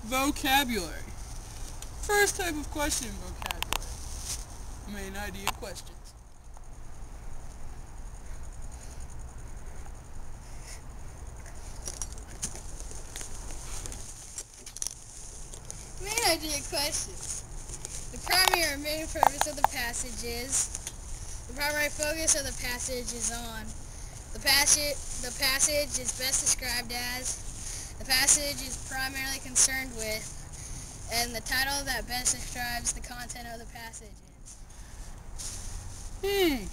Vocabulary. First type of question in vocabulary. Main idea questions. Main idea questions. The primary or main purpose of the passage is. The primary focus of the passage is on. The passage is best described as. The passage is primarily concerned with. And the title that best describes the content of the passage is.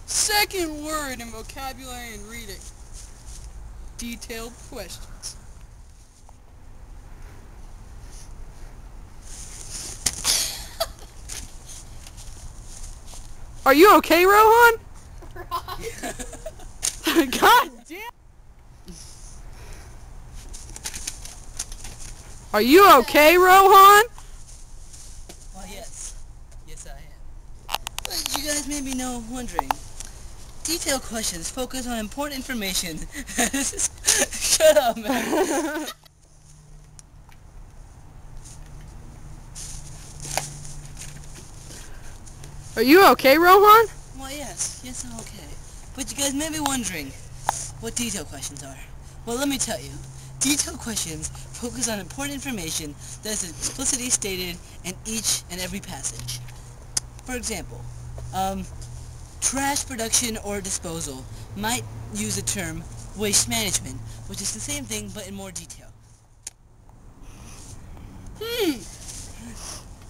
Second word in vocabulary and reading. Detailed questions. Are you okay, Rohan? God damn. Are you okay, Rohan? Well, yes. Yes, I am. But you guys may be wondering. Detailed questions focus on important information. Shut up, man. Are you okay, Rohan? Well, yes. Yes, I'm okay. But you guys may be wondering what detailed questions are. Well, let me tell you. Detailed questions focus on important information that is explicitly stated in each and every passage. For example, trash production or disposal might use the term waste management, which is the same thing but in more detail.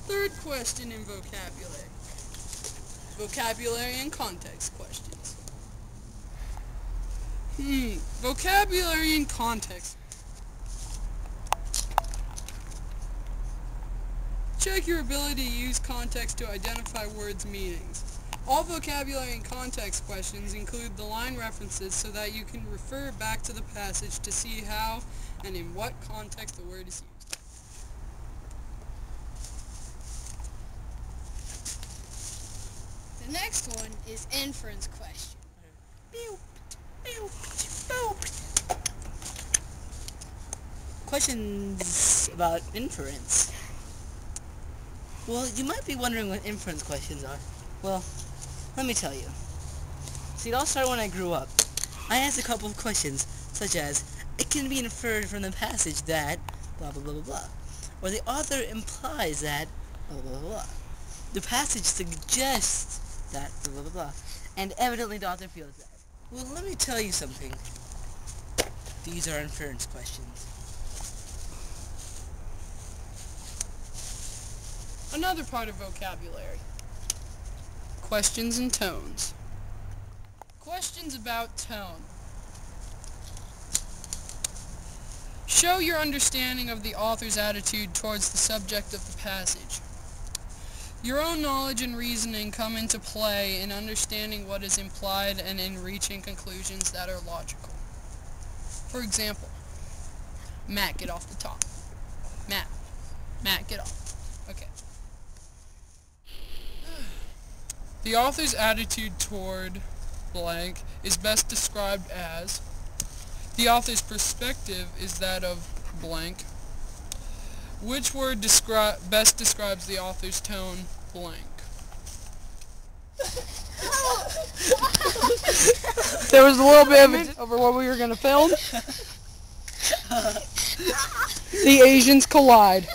Third question in vocabulary. Vocabulary and context questions. Vocabulary and context. Check your ability to use context to identify words' meanings. All vocabulary and context questions include the line references so that you can refer back to the passage to see how and in what context the word is used. The next one is inference question. Questions about inference. Well, you might be wondering what inference questions are. Well, let me tell you. See, it all started when I grew up. I asked a couple of questions, such as, it can be inferred from the passage that, blah blah blah blah blah, or the author implies that, blah blah blah blah. The passage suggests that, blah blah blah blah, and evidently the author feels that. Well, let me tell you something. These are inference questions. Another part of vocabulary. Questions and tones. Questions about tone. Show your understanding of the author's attitude towards the subject of the passage. Your own knowledge and reasoning come into play in understanding what is implied and in reaching conclusions that are logical. For example, Matt, get off the top. Matt, get off. Okay. The author's attitude toward blank is best described as, the author's perspective is that of blank. Which word best describes the author's tone, blank? There was a little bit of it over what we were going to film. The Asians collide.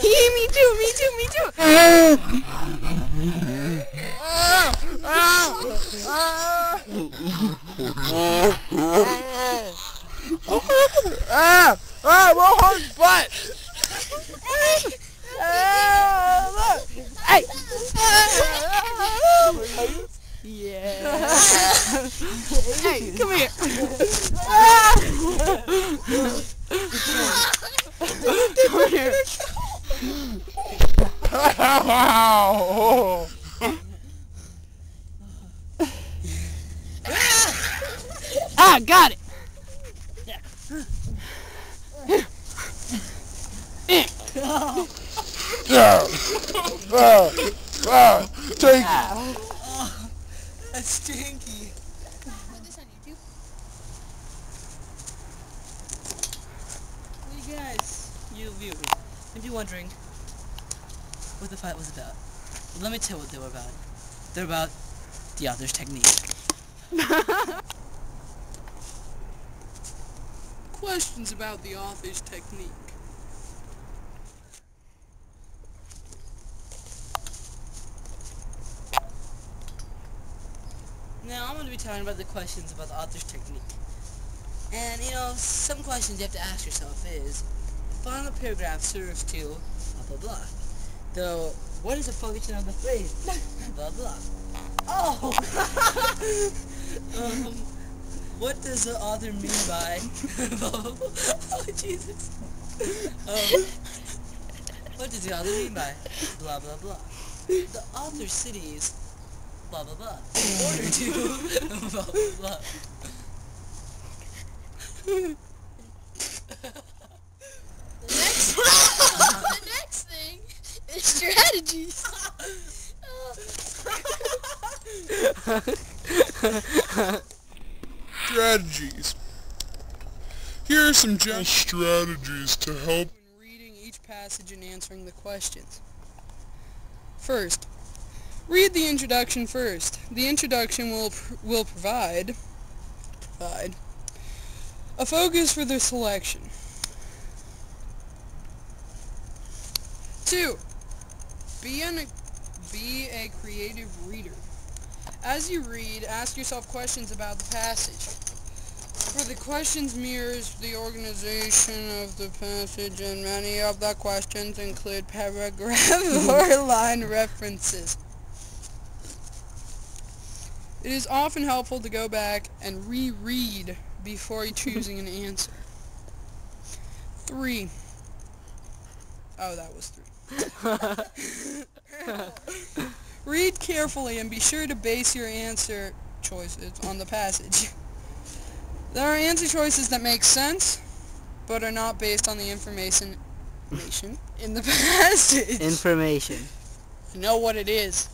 Me too. Rohan's butt! Hey! Yeah. Hey, come here. Come here. Got it. Take it. That's stinky. Put this on YouTube. You guys, you viewers, may be wondering what the fight was about. Well, let me tell you what they were about. They're about the author's technique. Questions about the author's technique. Now, I'm going to be talking about the questions about the author's technique. And, you know, some questions you have to ask yourself is, the final paragraph serves to blah blah blah. Though, what is the function of the phrase blah blah? Oh! What does the author mean by blah blah blah? Oh, Jesus. What does the author mean by blah blah blah? The author's cities blah blah blah in order to blah blah blah. The next thing is strategies. Strategies. Here are some general strategies to help When reading each passage and answering the questions. First, read the introduction first. The introduction will provide a focus for the selection. 2. Be a creative reader. As you read, ask yourself questions about the passage. For the questions mirrors the organization of the passage, and many of the questions include paragraph or line references. It is often helpful to go back and reread before choosing an answer. 3. Oh, that was 3. Read carefully and be sure to base your answer choices on the passage. There are answer choices that make sense, but are not based on the information in the passage. Information. I know what it is.